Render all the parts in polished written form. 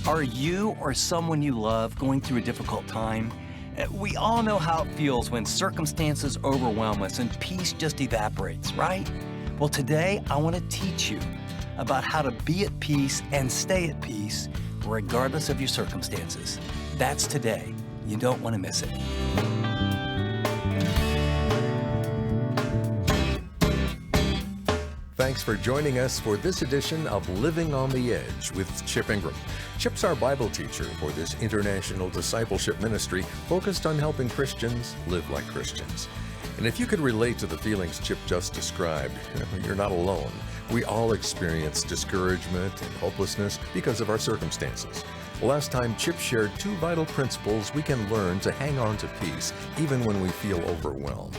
Are you or someone you love going through a difficult time? We all know how it feels when circumstances overwhelm us and peace just evaporates, right? Well, today I want to teach you about how to be at peace and stay at peace regardless of your circumstances. That's today. You don't want to miss it. Thanks for joining us for this edition of Living on the Edge with Chip Ingram. Chip's our Bible teacher for this international discipleship ministry focused on helping Christians live like Christians. And if you could relate to the feelings Chip just described, you're not alone. We all experience discouragement and hopelessness because of our circumstances. Last time, Chip shared two vital principles we can learn to hang on to peace even when we feel overwhelmed.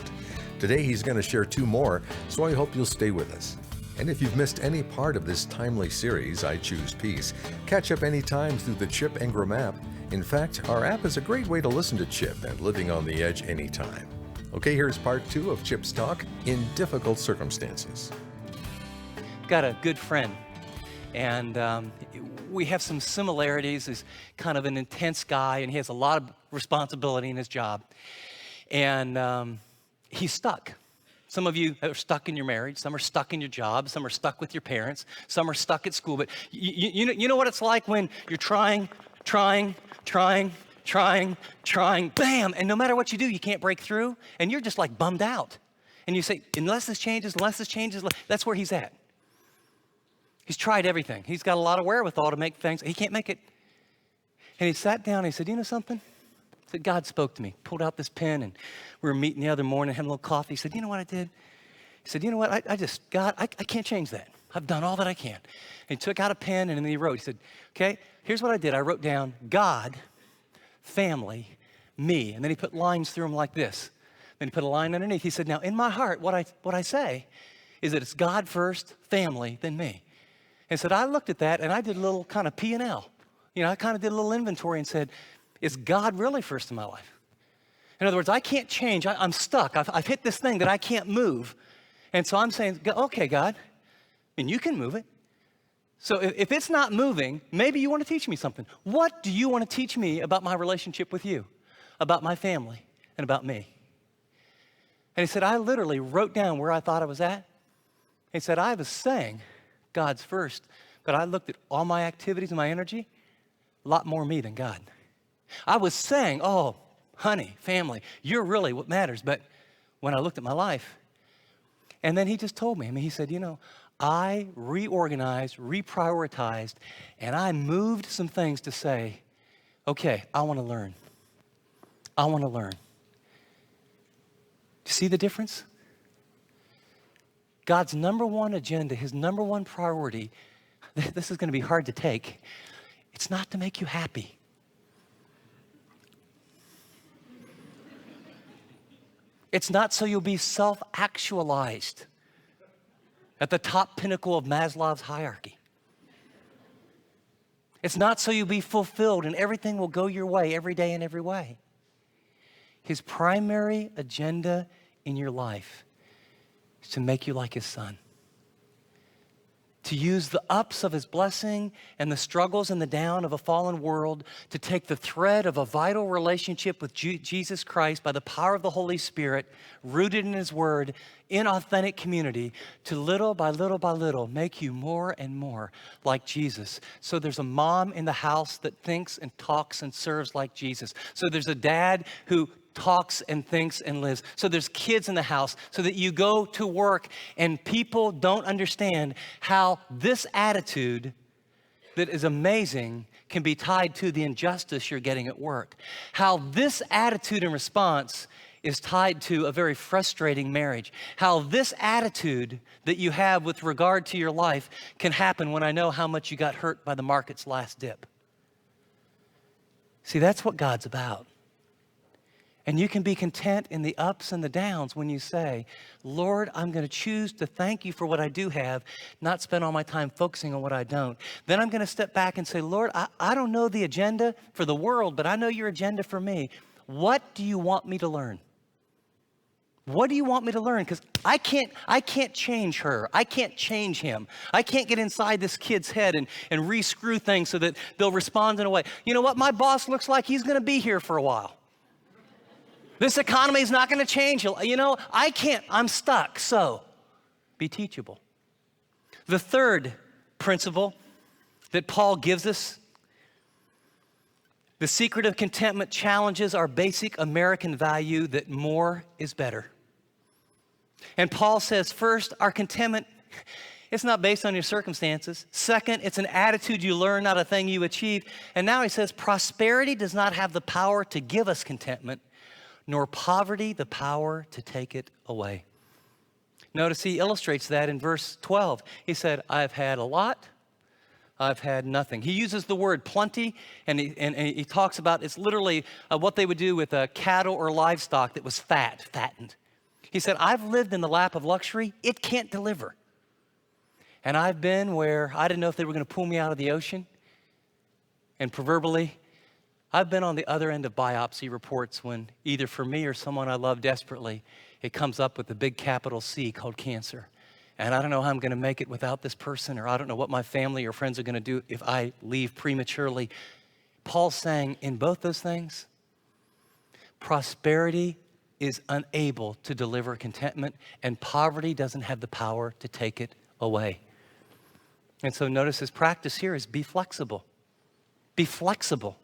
Today, he's going to share two more, so I hope you'll stay with us. And if you've missed any part of this timely series, I Choose Peace, catch up anytime through the Chip Ingram app. In fact, our app is a great way to listen to Chip and Living on the Edge anytime. Okay, here's part two of Chip's talk, In Difficult Circumstances. Got a good friend, and we have some similarities. He's kind of an intense guy, and he has a lot of responsibility in his job. And he's stuck. Some of you are stuck in your marriage. Some are stuck in your job. Some are stuck with your parents. Some are stuck at school. But you know what it's like when you're trying, bam, and no matter what you do, you can't break through, and you're just like bummed out. And you say, unless this changes, that's where he's at. He's tried everything. He's got a lot of wherewithal to make things. He can't make it. And he sat down and he said, you know something? He said, God spoke to me, pulled out this pen, and we were meeting the other morning, having a little coffee. He said, you know what I did? He said, you know what, I can't change that. I've done all that I can. And he took out a pen and then he wrote. He said, okay, here's what I did. I wrote down God, family, me. And then he put lines through them like this. Then he put a line underneath. He said, now in my heart, what I say is that it's God first, family, then me. And said, I looked at that and I did a little kind of P&L. You know, I kind of did a little inventory and said, is God really first in my life? In other words, I can't change. I'm stuck. I've hit this thing that I can't move. And so I'm saying, okay, God, and you can move it. So if it's not moving, maybe you want to teach me something. What do you want to teach me about my relationship with you, about my family, and about me? And he said, I literally wrote down where I thought I was at. He said, I was saying God's first, but I looked at all my activities and my energy, a lot more me than God. I was saying, oh, honey, family, you're really what matters. But when I looked at my life, and then he just told me, he said, you know, I reorganized, reprioritized, and I moved some things to say, okay, I want to learn. I want to learn. Do you see the difference? God's number one agenda, his number one priority, this is going to be hard to take. It's not to make you happy. It's not so you'll be self-actualized at the top pinnacle of Maslow's hierarchy. It's not so you'll be fulfilled and everything will go your way every day in every way. His primary agenda in your life is to make you like his son. To use the ups of his blessing and the struggles and the down of a fallen world to take the thread of a vital relationship with Jesus Christ by the power of the Holy Spirit, rooted in his word, in authentic community, to little by little make you more and more like Jesus. So there's a mom in the house that thinks and talks and serves like Jesus. So there's a dad who talks and thinks and lives. So there's kids in the house so that you go to work and people don't understand how this attitude that is amazing can be tied to the injustice you're getting at work. How this attitude and response is tied to a very frustrating marriage. How this attitude that you have with regard to your life can happen when I know how much you got hurt by the market's last dip. See, that's what God's about. And you can be content in the ups and the downs when you say, Lord, I'm going to choose to thank you for what I do have, not spend all my time focusing on what I don't. Then I'm going to step back and say, Lord, I don't know the agenda for the world, but I know your agenda for me. What do you want me to learn? What do you want me to learn? Because I can't change her. I can't change him. I can't get inside this kid's head and re-screw things so that they'll respond in a way. You know what? My boss looks like he's going to be here for a while. This economy is not going to change. You know, I can't. I'm stuck. So be teachable. The third principle that Paul gives us, the secret of contentment challenges our basic American value that more is better. And Paul says, first, our contentment, it's not based on your circumstances. Second, it's an attitude you learn, not a thing you achieve. And now he says, prosperity does not have the power to give us contentment, nor poverty the power to take it away. Notice he illustrates that in verse 12. He said, I've had a lot, I've had nothing. He uses the word plenty, and he talks about it's literally what they would do with cattle or livestock that was fattened. He said, I've lived in the lap of luxury. It can't deliver. And I've been where I didn't know if they were going to pull me out of the ocean. And proverbially, I've been on the other end of biopsy reports when either for me or someone I love desperately, it comes up with the big capital C called cancer. And I don't know how I'm going to make it without this person, or I don't know what my family or friends are going to do if I leave prematurely. Paul's saying in both those things, prosperity is unable to deliver contentment, and poverty doesn't have the power to take it away. And so notice his practice here is be flexible. Be flexible.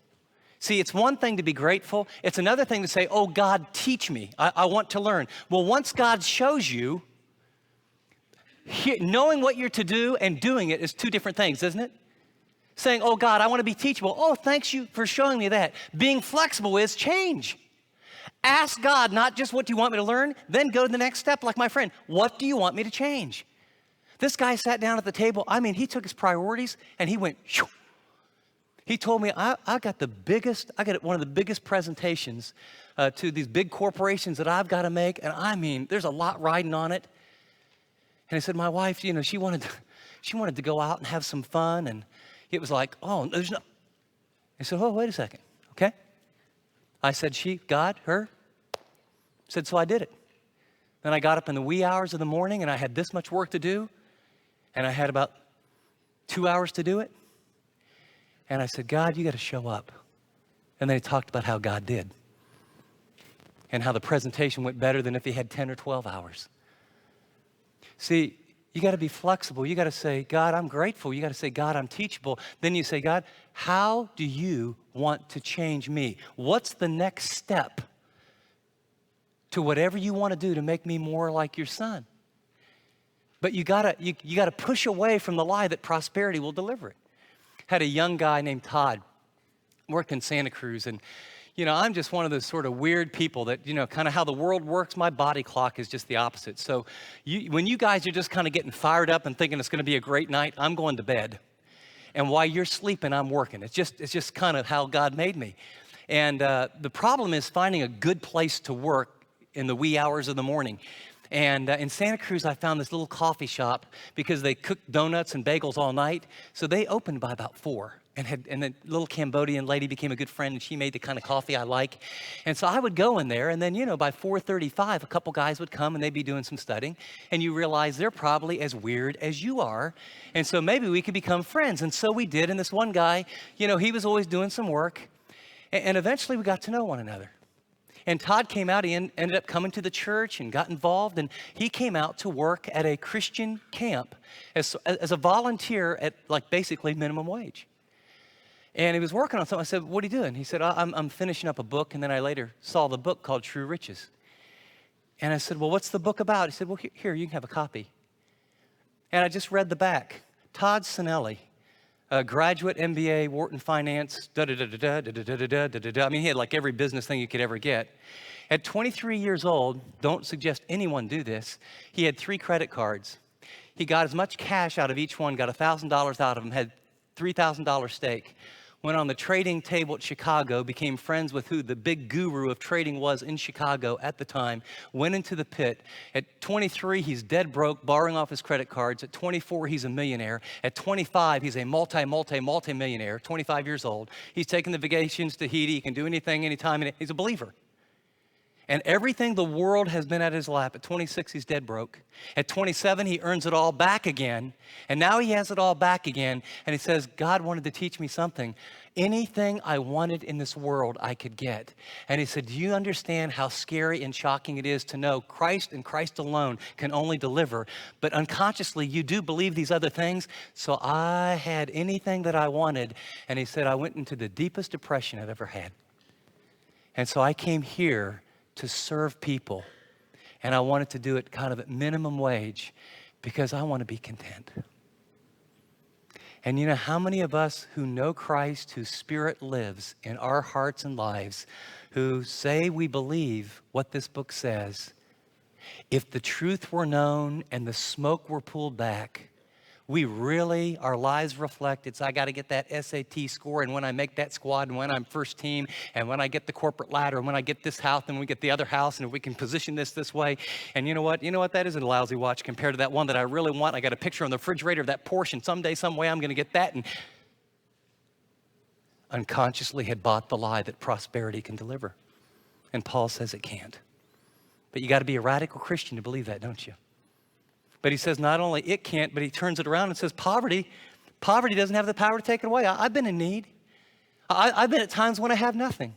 See, it's one thing to be grateful. It's another thing to say, oh, God, teach me. I want to learn. Well, once God shows you, knowing what you're to do and doing it is two different things, isn't it? Saying, oh, God, I want to be teachable. Oh, thanks you for showing me that. Being flexible is change. Ask God not just what do you want me to learn, then go to the next step like my friend. What do you want me to change? This guy sat down at the table. I mean, he took his priorities and he went, shoo. He told me, I got one of the biggest presentations to these big corporations that I've got to make. And I mean, there's a lot riding on it. And he said, my wife, you know, she wanted to go out and have some fun. And it was like, oh, there's no. I said, oh, wait a second. Okay. I said, she, God, her. Said, so I did it. Then I got up in the wee hours of the morning and I had this much work to do. And I had about 2 hours to do it. And I said, God, you got to show up. And then he talked about how God did. And how the presentation went better than if he had 10 or 12 hours. See, you got to be flexible. You got to say, God, I'm grateful. You got to say, God, I'm teachable. Then you say, God, how do you want to change me? What's the next step to whatever you want to do to make me more like your son? But you got to push away from the lie that prosperity will deliver it. Had a young guy named Todd, worked in Santa Cruz, and you know, I'm just one of those sort of weird people that, you know, kind of how the world works, my body clock is just the opposite. So when you guys are just kind of getting fired up and thinking it's going to be a great night, I'm going to bed. And while you're sleeping, I'm working. It's just kind of how God made me. And the problem is finding a good place to work in the wee hours of the morning. And in Santa Cruz, I found this little coffee shop because they cooked donuts and bagels all night. So they opened by about 4. And the little Cambodian lady became a good friend, and she made the kind of coffee I like. And so I would go in there, and then, you know, by 4:35, a couple guys would come, and they'd be doing some studying. And you realize they're probably as weird as you are. And so maybe we could become friends. And so we did. And this one guy, you know, he was always doing some work. And eventually we got to know one another. And Todd came out, he ended up coming to the church and got involved, and he came out to work at a Christian camp as a volunteer at like basically minimum wage. And he was working on something. I said, what are you doing? He said, I'm finishing up a book, and then I later saw the book called True Riches. And I said, well, what's the book about? He said, well, here, you can have a copy. And I just read the back. Todd Sinelli, a graduate MBA, Wharton Finance, da-da-da-da-da-da-da-da-da-da-da. I mean, he had like every business thing you could ever get. At 23 years old, don't suggest anyone do this, he had 3 credit cards. He got as much cash out of each one, got $1,000 out of them, had $3,000 stake. Went on the trading table at Chicago, became friends with who the big guru of trading was in Chicago at the time, went into the pit. At 23, he's dead broke, borrowing off his credit cards. At 24, he's a millionaire. At 25, he's a multi-millionaire, 25 years old. He's taking the vacations to Tahiti. He can do anything, anytime, and he's a believer. And everything the world has been at his lap. At 26, he's dead broke. At 27, he earns it all back again. And now he has it all back again. And he says, God wanted to teach me something. Anything I wanted in this world, I could get. And he said, do you understand how scary and shocking it is to know Christ and Christ alone can only deliver? But unconsciously, you do believe these other things. So I had anything that I wanted. And he said, I went into the deepest depression I've ever had. And so I came here to serve people. And I wanted to do it kind of at minimum wage because I want to be content. And you know how many of us who know Christ, whose Spirit lives in our hearts and lives, who say we believe what this book says, if the truth were known and the smoke were pulled back, we really, our lives reflect, I got to get that SAT score, and when I make that squad, and when I'm first team, and when I get the corporate ladder, and when I get this house, and we get the other house, and if we can position this way. And you know what? That is a lousy watch compared to that one that I really want. I got a picture on the refrigerator of that Porsche, and someday, some way, I'm going to get that. And unconsciously had bought the lie that prosperity can deliver. And Paul says it can't. But you got to be a radical Christian to believe that, don't you? But he says not only it can't, but he turns it around and says poverty doesn't have the power to take it away. I've been in need. I've been at times when I have nothing.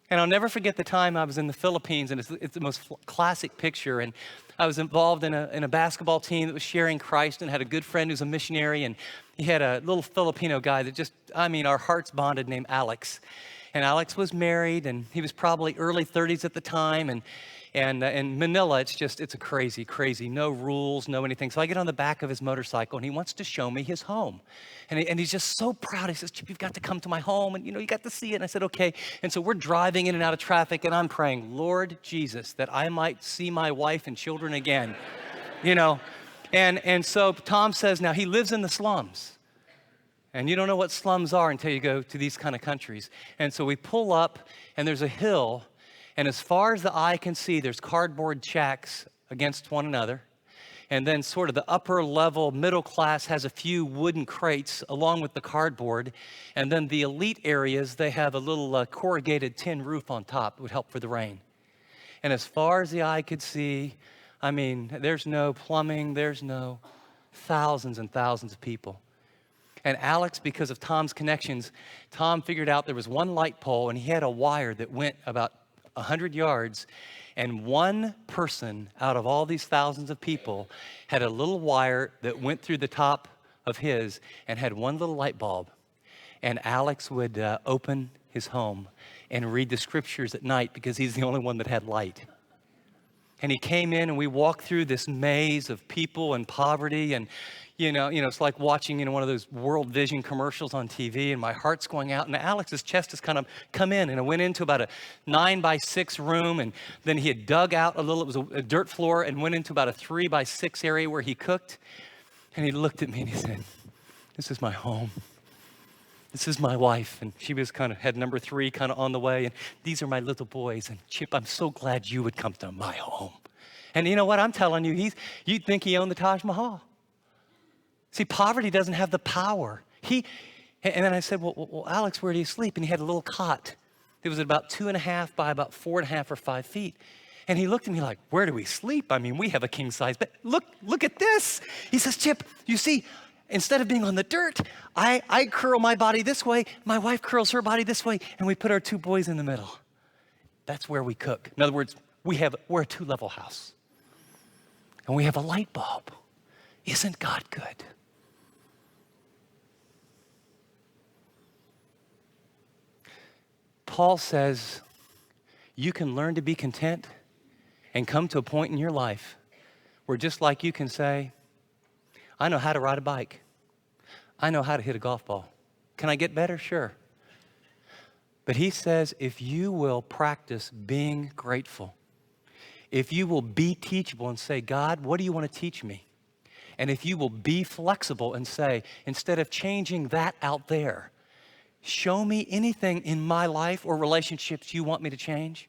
And I'll never forget the time I was in the Philippines, and it's the most classic picture. And I was involved in a basketball team that was sharing Christ and had a good friend who's a missionary. And he had a little Filipino guy that our hearts bonded named Alex. And Alex was married, and he was probably early 30s at the time. And in Manila, it's a crazy, no rules, no anything. So I get on the back of his motorcycle, and he wants to show me his home. And he's just so proud. He says, Chip, you've got to come to my home, and you got to see it. And I said, okay. And so we're driving in and out of traffic, and I'm praying, Lord Jesus, that I might see my wife and children again, And so Tom says, now he lives in the slums. And you don't know what slums are until you go to these kind of countries. And so we pull up, and there's a hill. And as far as the eye can see, there's cardboard shacks against one another. And then sort of the upper level, middle class has a few wooden crates along with the cardboard. And then the elite areas, they have a little corrugated tin roof on top that would help for the rain. And as far as the eye could see, there's no plumbing, there's no thousands and thousands of people. And Alex, because of Tom's connections, Tom figured out there was one light pole, and he had a wire that went about 100 yards, and one person out of all these thousands of people had a little wire that went through the top of his and had one little light bulb. And Alex would open his home and read the scriptures at night because he's the only one that had light. And he came in, and we walked through this maze of people and poverty, and it's like watching one of those World Vision commercials on TV, and my heart's going out. And Alex's chest has kind of come in, and I went into about a 9x6 room, and then he had dug out a little. It was a dirt floor, and went into about a 3x6 area where he cooked. And he looked at me and he said, "This is my home. This is my wife." And she was had number 3 on the way. And these are my little boys. And Chip, I'm so glad you would come to my home. And you know what? I'm telling you, you'd think he owned the Taj Mahal. See, poverty doesn't have the power. And then I said, well, Alex, where do you sleep? And he had a little cot. It was about 2.5 by about 4.5 or 5 feet. And he looked at me like, where do we sleep? We have a king size bed. Look at this. He says, Chip, you see, instead of being on the dirt, I curl my body this way. My wife curls her body this way. And we put our 2 boys in the middle. That's where we cook. In other words, we're a 2-level house. And we have a light bulb. Isn't God good? Paul says you can learn to be content and come to a point in your life where just like you can say, I know how to ride a bike. I know how to hit a golf ball. Can I get better? Sure. But he says if you will practice being grateful, if you will be teachable and say, God, what do you want to teach me? And if you will be flexible and say, instead of changing that out there, show me anything in my life or relationships you want me to change.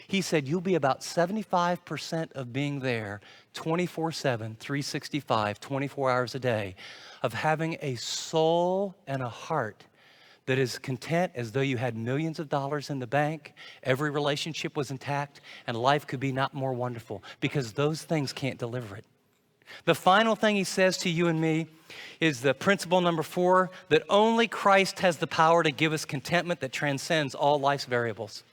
He said, you'll be about 75% of being there 24/7, 365, 24 hours a day, of having a soul and a heart that is content as though you had millions of dollars in the bank, every relationship was intact, and life could be not more wonderful, because those things can't deliver it. The final thing he says to you and me is the principle number 4, that only Christ has the power to give us contentment that transcends all life's variables.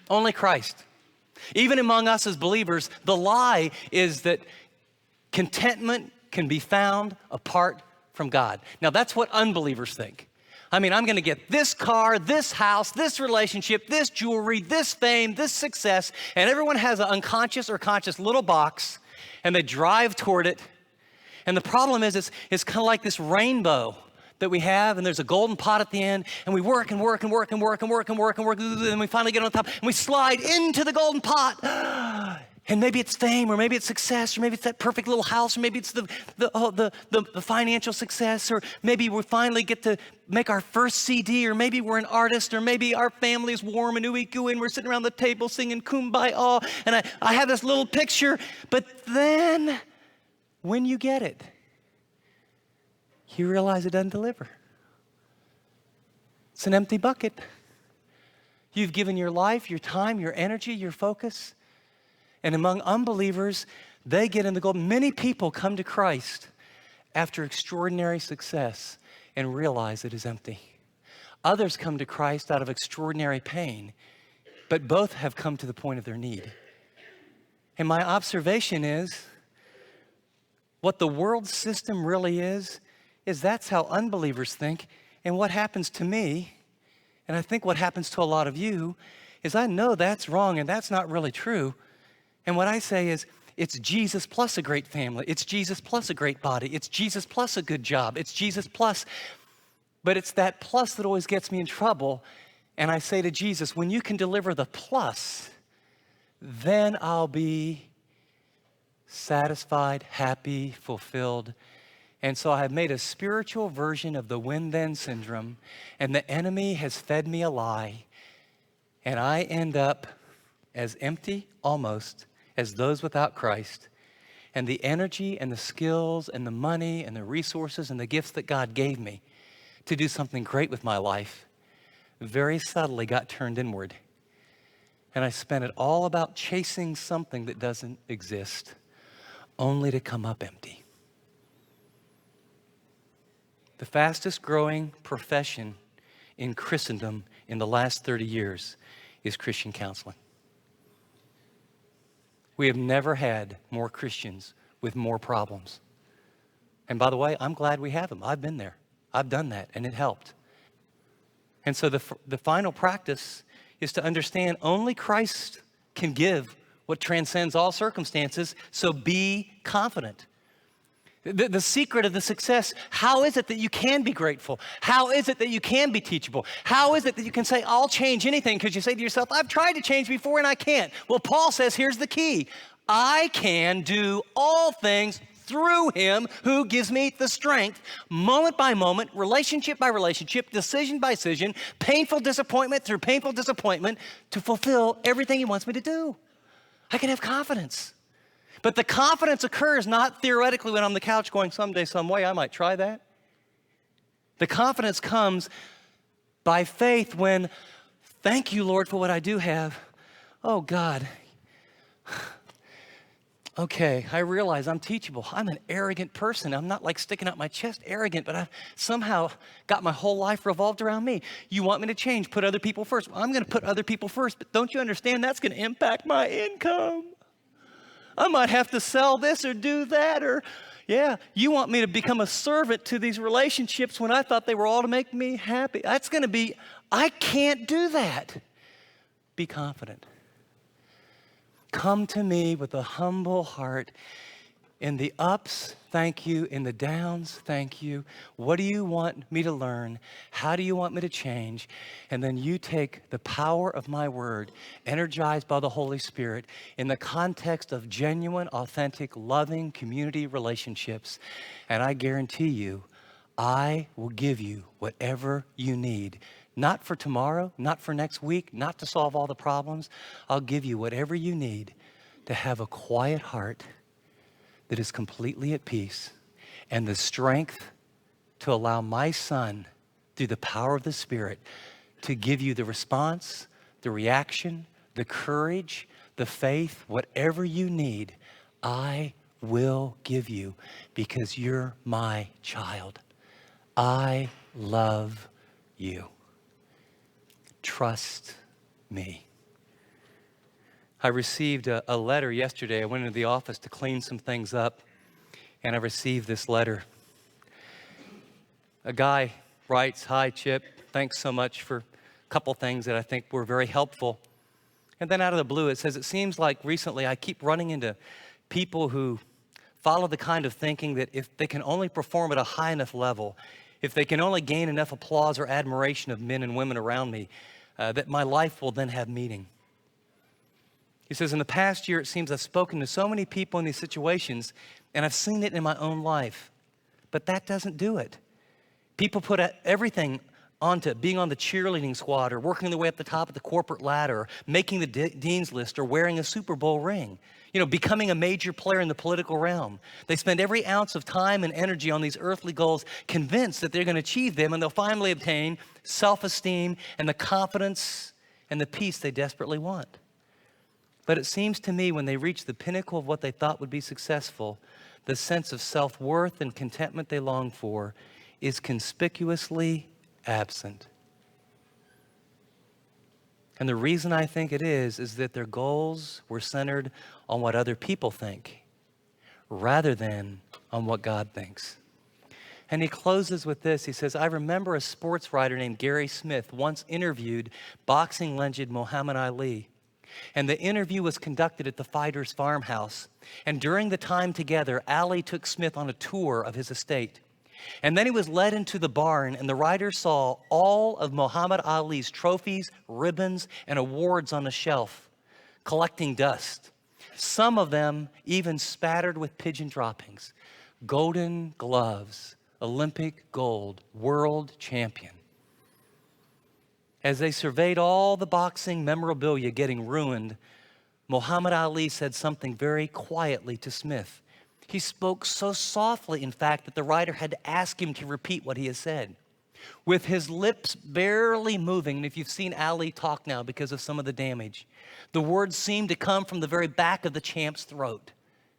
Only Christ. Even among us as believers, the lie is that contentment can be found apart from God. Now, that's what unbelievers think. I mean, I'm going to get this car, this house, this relationship, this jewelry, this fame, this success, and everyone has an unconscious or conscious little box, and they drive toward it. And the problem is it's kind of like this rainbow that we have, and there's a golden pot at the end, and we work and work and work and work and work and work and work, and we finally get on top, and we slide into the golden pot. And maybe it's fame, or maybe it's success, or maybe it's that perfect little house, or maybe it's the financial success, or maybe we finally get to make our first CD, or maybe we're an artist, or maybe our family is warm and ooey gooey, and we're sitting around the table singing Kumbaya, and I have this little picture. But then, when you get it, you realize it doesn't deliver. It's an empty bucket. You've given your life, your time, your energy, your focus. And among unbelievers, they get in the gold. Many people come to Christ after extraordinary success and realize it is empty. Others come to Christ out of extraordinary pain, but both have come to the point of their need. And my observation is, what the world system really is that's how unbelievers think. And what happens to me, and I think what happens to a lot of you, is I know that's wrong and that's not really true. And what I say is, it's Jesus plus a great family. It's Jesus plus a great body. It's Jesus plus a good job. It's Jesus plus. But it's that plus that always gets me in trouble. And I say to Jesus, when you can deliver the plus, then I'll be satisfied, happy, fulfilled. And so I have made a spiritual version of the when-then syndrome, and the enemy has fed me a lie. And I end up as empty, almost, as those without Christ. And the energy and the skills and the money and the resources and the gifts that God gave me to do something great with my life very subtly got turned inward. And I spent it all about chasing something that doesn't exist, only to come up empty. The fastest growing profession in Christendom in the last 30 years is Christian counseling. We have never had more Christians with more problems. And by the way, I'm glad we have them. I've been there. I've done that, and it helped. And so the final practice is to understand only Christ can give what transcends all circumstances, so be confident. The secret of the success, how is it that you can be grateful? How is it that you can be teachable? How is it that you can say, I'll change anything? Because you say to yourself, I've tried to change before and I can't. Well, Paul says, here's the key. I can do all things through him who gives me the strength, moment by moment, relationship by relationship, decision by decision, painful disappointment through painful disappointment, to fulfill everything he wants me to do. I can have confidence. But the confidence occurs not theoretically when I'm on the couch going, someday, some way, I might try that. The confidence comes by faith when, thank you, Lord, for what I do have. Oh, God. Okay, I realize I'm teachable. I'm an arrogant person. I'm not like sticking out my chest arrogant, but I've somehow got my whole life revolved around me. You want me to change, put other people first. Well, I'm going to put other people first, but don't you understand that's going to impact my income? I might have to sell this or do that, or, yeah, you want me to become a servant to these relationships when I thought they were all to make me happy. That's going to be, I can't do that. Be confident. Come to me with a humble heart. In the ups, thank you. In the downs, thank you. What do you want me to learn? How do you want me to change? And then you take the power of my word, energized by the Holy Spirit, in the context of genuine, authentic, loving community relationships. And I guarantee you, I will give you whatever you need. Not for tomorrow, not for next week, not to solve all the problems. I'll give you whatever you need to have a quiet heart that is completely at peace, and the strength to allow my son through the power of the Spirit to give you the response, the reaction, the courage, the faith, whatever you need, I will give you because you're my child. I love you. Trust me. I received a letter yesterday. I went into the office to clean some things up, and I received this letter. A guy writes, "Hi, Chip. Thanks so much for a couple things that I think were very helpful." And then out of the blue, it says, "It seems like recently I keep running into people who follow the kind of thinking that if they can only perform at a high enough level, if they can only gain enough applause or admiration of men and women around me, that my life will then have meaning." He says, "In the past year, it seems I've spoken to so many people in these situations, and I've seen it in my own life. But that doesn't do it. People put everything onto being on the cheerleading squad or working their way up the top of the corporate ladder, or making the dean's list, or wearing a Super Bowl ring, becoming a major player in the political realm. They spend every ounce of time and energy on these earthly goals, convinced that they're going to achieve them, and they'll finally obtain self-esteem and the confidence and the peace they desperately want. But it seems to me when they reach the pinnacle of what they thought would be successful, the sense of self-worth and contentment they long for is conspicuously absent. And the reason I think it is that their goals were centered on what other people think rather than on what God thinks." And he closes with this. He says, "I remember a sports writer named Gary Smith once interviewed boxing legend Muhammad Ali. And the interview was conducted at the fighter's farmhouse. And during the time together, Ali took Smith on a tour of his estate. And then he was led into the barn, and the writer saw all of Muhammad Ali's trophies, ribbons, and awards on a shelf, collecting dust. Some of them even spattered with pigeon droppings. Golden gloves, Olympic gold, world champion. As they surveyed all the boxing memorabilia getting ruined, Muhammad Ali said something very quietly to Smith. He spoke so softly, in fact, that the writer had to ask him to repeat what he had said. With his lips barely moving, and if you've seen Ali talk now because of some of the damage, the words seemed to come from the very back of the champ's throat.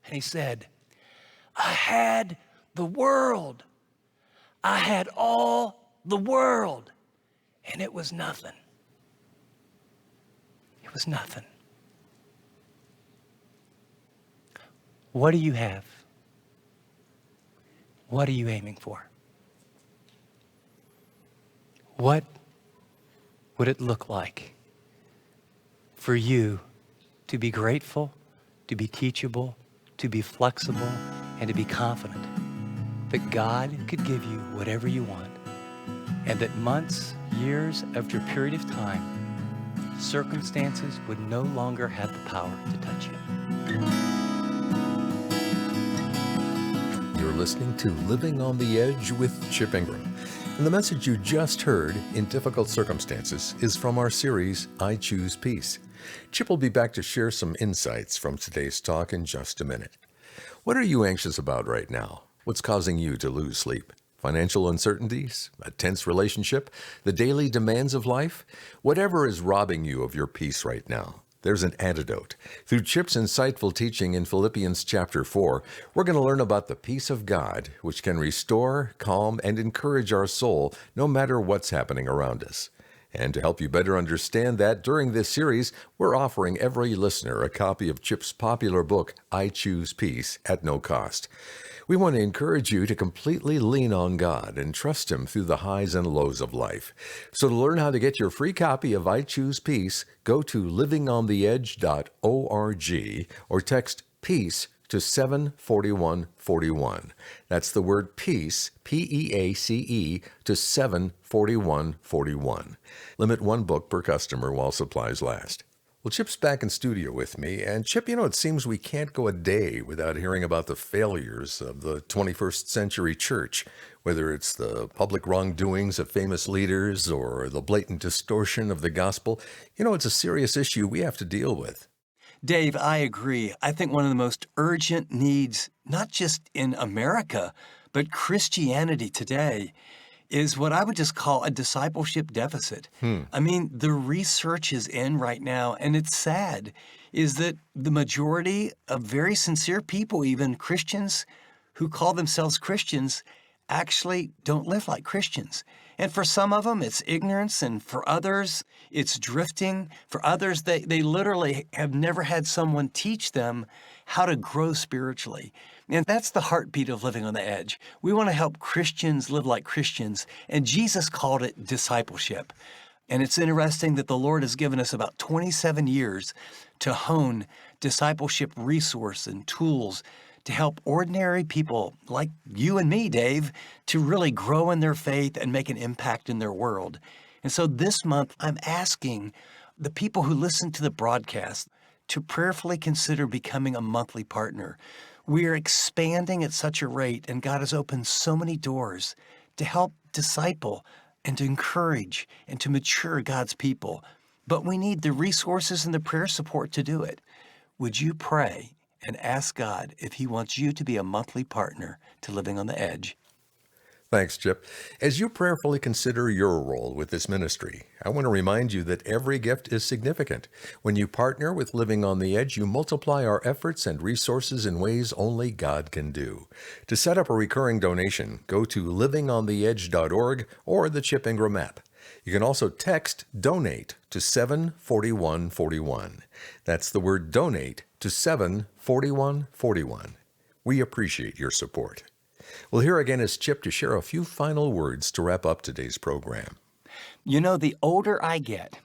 And he said, "I had the world. I had all the world. And it was nothing. It was nothing." What do you have? What are you aiming for? What would it look like for you to be grateful, to be teachable, to be flexible, and to be confident that God could give you whatever you want, and that months, years after a period of time, circumstances would no longer have the power to touch you? You're listening to Living on the Edge with Chip Ingram. And the message you just heard, In Difficult Circumstances, is from our series, I Choose Peace. Chip will be back to share some insights from today's talk in just a minute. What are you anxious about right now? What's causing you to lose sleep? Financial uncertainties, a tense relationship, the daily demands of life? Whatever is robbing you of your peace right now, there's an antidote. Through Chip's insightful teaching in Philippians chapter 4, we're going to learn about the peace of God, which can restore, calm, and encourage our soul no matter what's happening around us. And to help you better understand that, during this series, we're offering every listener a copy of Chip's popular book, I Choose Peace, at no cost. We want to encourage you to completely lean on God and trust Him through the highs and lows of life. So to learn how to get your free copy of I Choose Peace, go to livingontheedge.org or text PEACE to 74141. That's the word peace, P-E-A-C-E, to 74141. Limit one book per customer while supplies last. Well, Chip's back in studio with me, and Chip, it seems we can't go a day without hearing about the failures of the 21st century church, whether it's the public wrongdoings of famous leaders or the blatant distortion of the gospel. It's a serious issue we have to deal with. Dave, I agree. I think one of the most urgent needs, not just in America, but Christianity today, is what I would just call a discipleship deficit. I mean, the research is in right now, and it's sad, is that the majority of very sincere people, even Christians who call themselves Christians, actually don't live like Christians. And for some of them, it's ignorance, and for others, it's drifting. For others, they literally have never had someone teach them how to grow spiritually. And that's the heartbeat of living on the edge. We want to help Christians live like Christians, and Jesus called it discipleship. And it's interesting that the Lord has given us about 27 years to hone discipleship resource and tools to help ordinary people like you and me, Dave, to really grow in their faith and make an impact in their world. And so this month, I'm asking the people who listen to the broadcast to prayerfully consider becoming a monthly partner. We are expanding at such a rate, and God has opened so many doors to help disciple and to encourage and to mature God's people. But we need the resources and the prayer support to do it. Would you pray and ask God if He wants you to be a monthly partner to Living on the Edge? Thanks, Chip. As you prayerfully consider your role with this ministry, I want to remind you that every gift is significant. When you partner with Living on the Edge, you multiply our efforts and resources in ways only God can do. To set up a recurring donation, go to livingontheedge.org or the Chip Ingram app. You can also text DONATE to 74141. That's the word DONATE to 74141. We appreciate your support. Well, here again is Chip to share a few final words to wrap up today's program. You know, the older I get,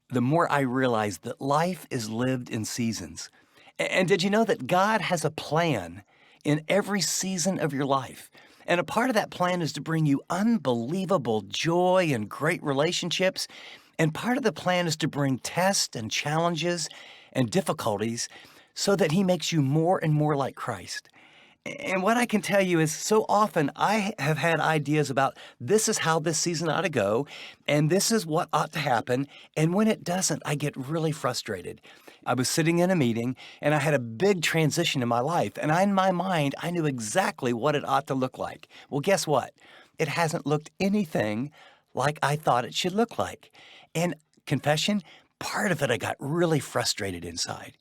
the more I realize that life is lived in seasons. And did you know that God has a plan in every season of your life? And a part of that plan is to bring you unbelievable joy and great relationships. And part of the plan is to bring tests and challenges and difficulties so that He makes you more and more like Christ. And what I can tell you is so often I have had ideas about this is how this season ought to go, and this is what ought to happen. And when it doesn't, I get really frustrated. I was sitting in a meeting and I had a big transition in my life. And in my mind, I knew exactly what it ought to look like. Well, guess what? It hasn't looked anything like I thought it should look like. And confession, part of it, I got really frustrated inside.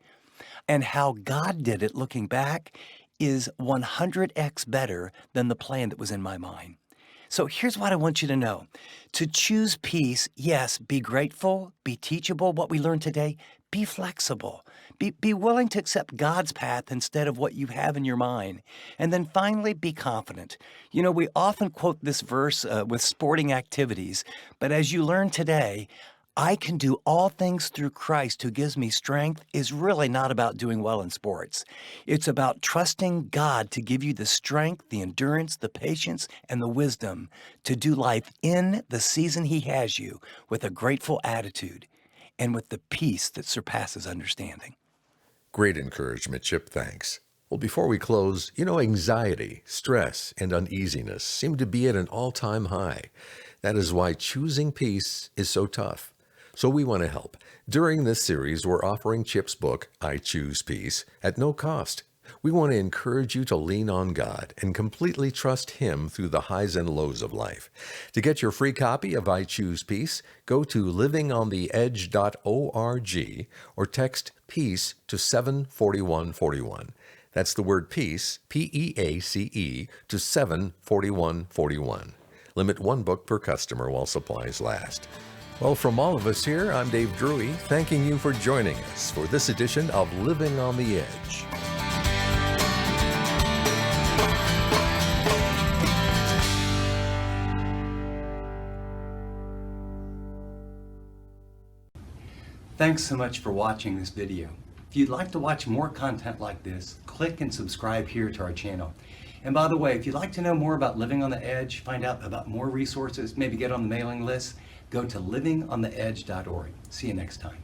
And how God did it looking back is 100x better than the plan that was in my mind. So here's what I want you to know. To choose peace, yes, be grateful, be teachable, what we learned today, be flexible. Be willing to accept God's path instead of what you have in your mind. And then finally, be confident. You know, we often quote this verse with sporting activities, but as you learned today, I can do all things through Christ who gives me strength is really not about doing well in sports. It's about trusting God to give you the strength, the endurance, the patience, and the wisdom to do life in the season He has you with a grateful attitude and with the peace that surpasses understanding. Great encouragement, Chip. Thanks. Well, before we close, you know, anxiety, stress, and uneasiness seem to be at an all-time high. That is why choosing peace is so tough. So we want to help. During this series, we're offering Chip's book, I Choose Peace, at no cost. We want to encourage you to lean on God and completely trust Him through the highs and lows of life. To get your free copy of I Choose Peace, go to livingontheedge.org or text PEACE to 74141. That's the word peace, P-E-A-C-E, to 74141. Limit one book per customer while supplies last. Well, from all of us here, I'm Dave Drury, thanking you for joining us for this edition of Living on the Edge. Thanks so much for watching this video. If you'd like to watch more content like this, click and subscribe here to our channel. And by the way, if you'd like to know more about Living on the Edge, find out about more resources, maybe get on the mailing list, go to livingontheedge.org. See you next time.